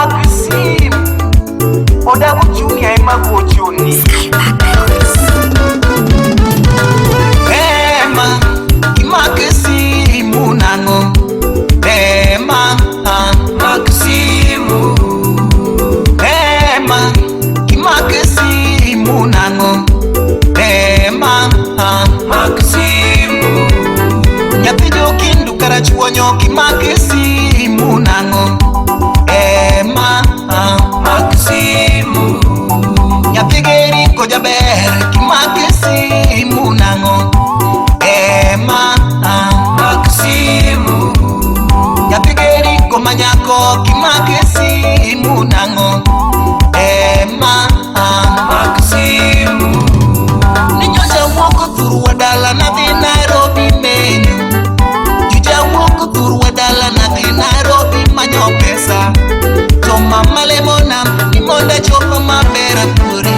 Maxim Odabu Junior Mago Juni Ema Maxim Munano Ema Maxim Ema Maxim Munano Ema Maxim Nyapijo kindu karachuonyo Maxim Munano Ema Maxim Nyapigeri koja ber ki Maxim nango Ema Maxim Nyapigeri ko manyako ki Maxim nango Ema Maxim Ninyoja woko turu wadala na di Nairobi menu Juja woko turu wadala na di Nairobi manyo pesa Mama lemona ni monda chopa mabera puri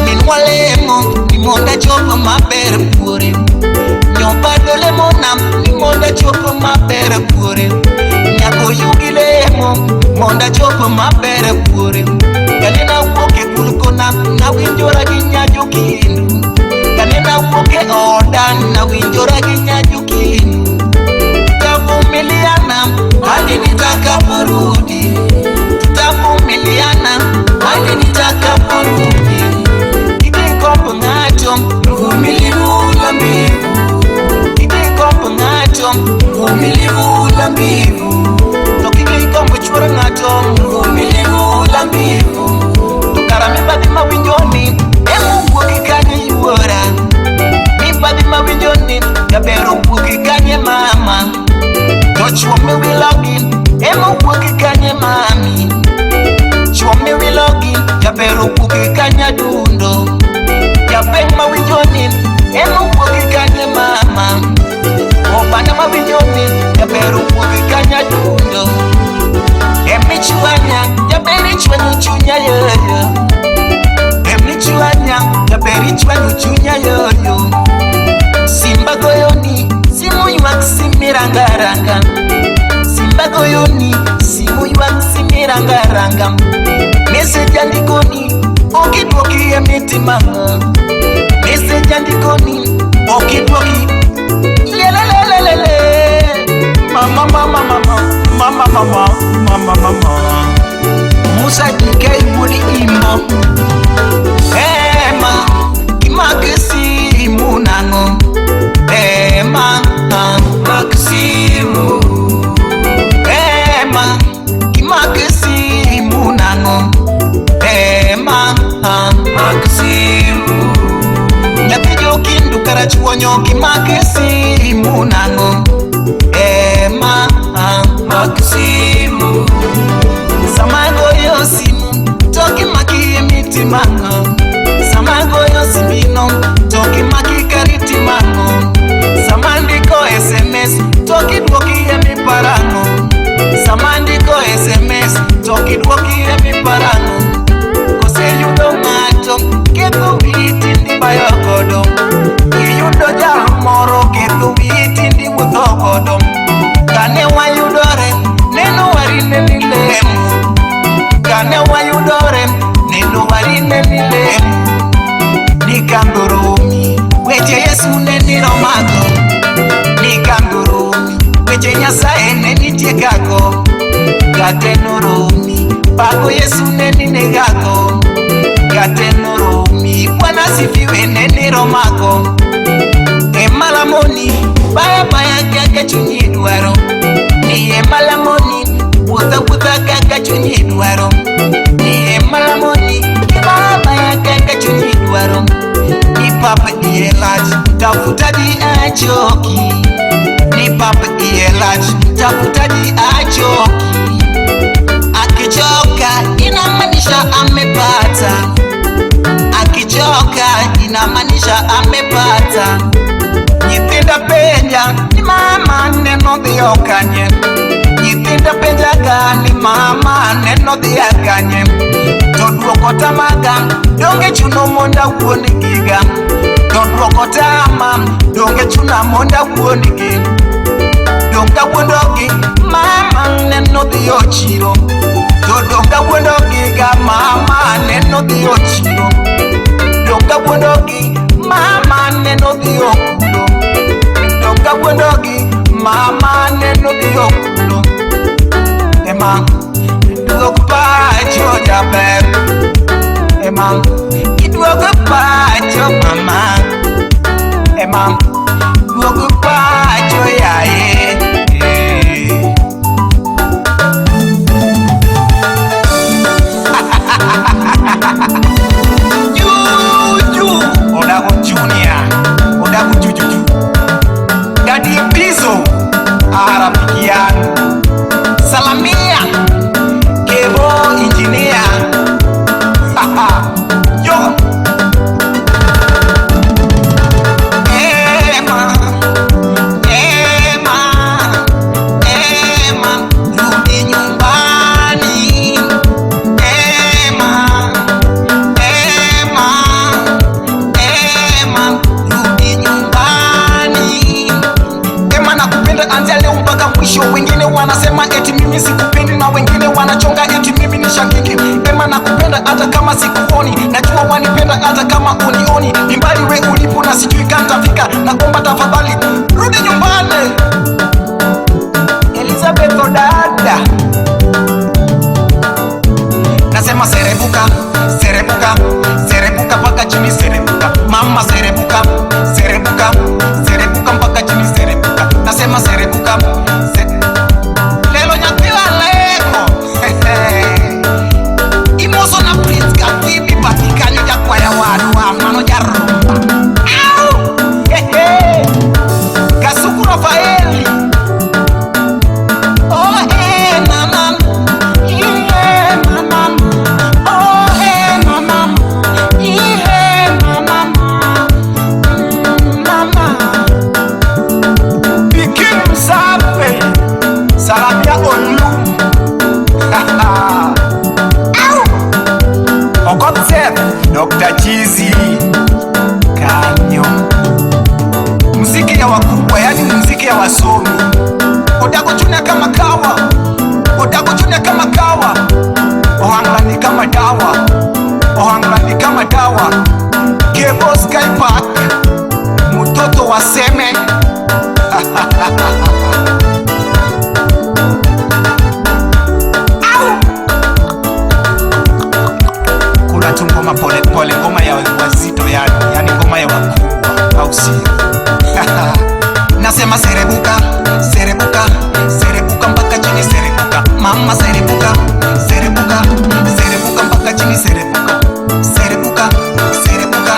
Minwalemo ni monda chopa mabera puri Nyopado lemona ni monda chopa mabera puri Nyako yugilemo monda chopa mabera puri Kalina woke kulukona na winjora ginyajo kindu Kalina woke odan na winjora ginyajo kindu Tavumiliana hadi nitaka burudi Tavumiliana hadi nitaka burudi Ikikombo ngacho uvumilivu la mbivu Ikikombo ngacho uvumilivu la mbivu Tokikikombo chura ngacho uvumilivu la mbivu Tukara mibadi mawinjoni emu kukikanye yuora Mibadi mawinjoni yabero kukikanye mama Chwome we login, emo kuki kanye mami Chwome we login, yabero kuki kanya dundo Yabeng mawinjonin, emo kuki kanye mama Opana mawinjonin, yabero kuki kanya dundo Emi chuanya, yaberi chwanu chunya yoyo Emi chuanya, yaberi chwanu chunya yoyo Simba goyoni, simu yuak simirangaranga Simba goyoni, simu yuak simirangaranga Message andikoni, okidwoki emiti manga Message andikoni, okidwoki Lelelelelele Mama mama mama Mama mama mama mama Musa dikei muni imo Ema Maxim nango Ema Maxim Ema Maxim nango Ema Maxim Nyapijo kindu karachuonyo ki Maxim nango Ema Maxim Samago yosimu toki maki emiti mango Samago yosimino toki maki kariti mango Samandiko SMS toki dwoki emi parango Samandiko SMS toki dwoki emi parango Kose yudo mato ketu biti ndi bayokodo Yudo jalo moro ketu biti ndi wutokodo Kane wa yudore neno warine nilemu Kane wa yudore neno warine nilemu Nikandurumi weche Yesu neniro mago Nikandurumi weche Nyasaye nenitie gago Gatenurumi pago Yesu neninegago Gatenurumi Bwana sifiwe neniro mago Emalamoni baya baya kaka chunyi duaro Ni emalamoni wuta wuta kaka chunyi duaro Ni emalamoni baya baya kaka chunyi duaro Ni papa ielaj tafuta di achoki Ni papa ielaj tafuta di achoki Akichoka inamanisha amepata Akichoka inamanisha amepata Nyithinda penja ni mama neno dhiokanye Nyithinda Tinde penja gani mama neno dhia kanye to duoko tamaga donge chuno monda wuoni giga to duoko tama donge chuna monda wuoni gi donga wuondogi mama neno dhio chiro to donga wuondogi ga mama neno dhio chiro donga wuondogi mama neno dhio kulo donga wuondogi mama neno dhio kulo Emang duok pacho jaber Emang duok pacho mama Emang duok pacho yae Juju Odago Junior Odago Juju Daddy Pizzo Arabikian Salamia Kevo Engineer Yo Ema Rudi nyumbani Ema Rudi nyumbani Ema nakupenda anzia leo mpaka mwisho wengine wanasema eti mimi sikupendi na wengine wanachonga eti mimi ni shakiki Ema nakupenda hata kama sikuoni najua wanipenda hata kama unioni ni mbali we ulipo na sijui kama nitafika naomba tafadhali rudi nyumbani Elizabeth Odada nasema serebuka serebuka serebuka mpaka chini serebuka mama serebuka serebuka serebuka mpaka chini serebuka nasema serebuka lelo nyakila leko imoso na prince kafibi patikani jakwa ya wadu wa mano jarumba au Kasuku Rafaeli oh mama mama oh mama mama Bikim Sape Salamia Olu Ogotsep Dr. Chizi Kanyo Muziki ya wakubwa yani muziki ya wasomi Odago Junior kama kawa Odago Junior kama kawa Ohangla ni kama dawa Ohangla ni kama dawa Kevo Sky Park Mutoto waseme Kuna tu ngoma pole pole ngoma ya wazito yani ngoma ya wakubwa au si Nasema serebuka serebuka serebuka mpaka chini serebuka mama serebuka serebuka serebuka mpaka chini serebuka serebuka serebuka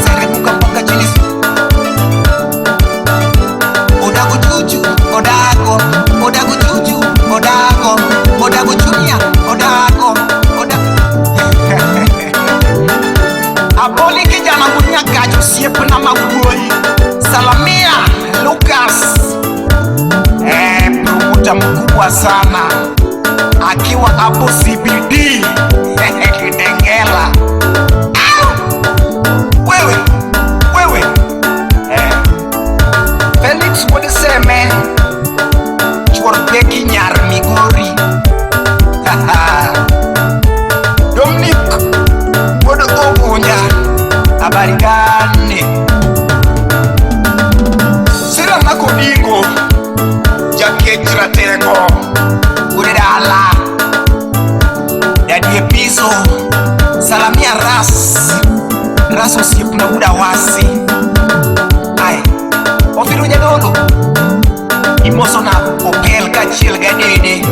serebuka mpaka chini Odago Juju Odago Odago Juju Odago Odago Junior Odago Aboli kijana munya gajo siepu na mabuoi Salamia Lucas Promoter mkubwa sana akiwa hapo CBD Kitengela wewe Felix Wodiseme Chwarpeki Nyar Migori Dominic Wodo Ogunya habari gani Sira Makobingo Jaketra Tereko Uredala Daddy Pizzo Salamia Ras Osiepu na buda wasi Ay Ofiru Nyadolo Imoso na Okel Kachiel Gadede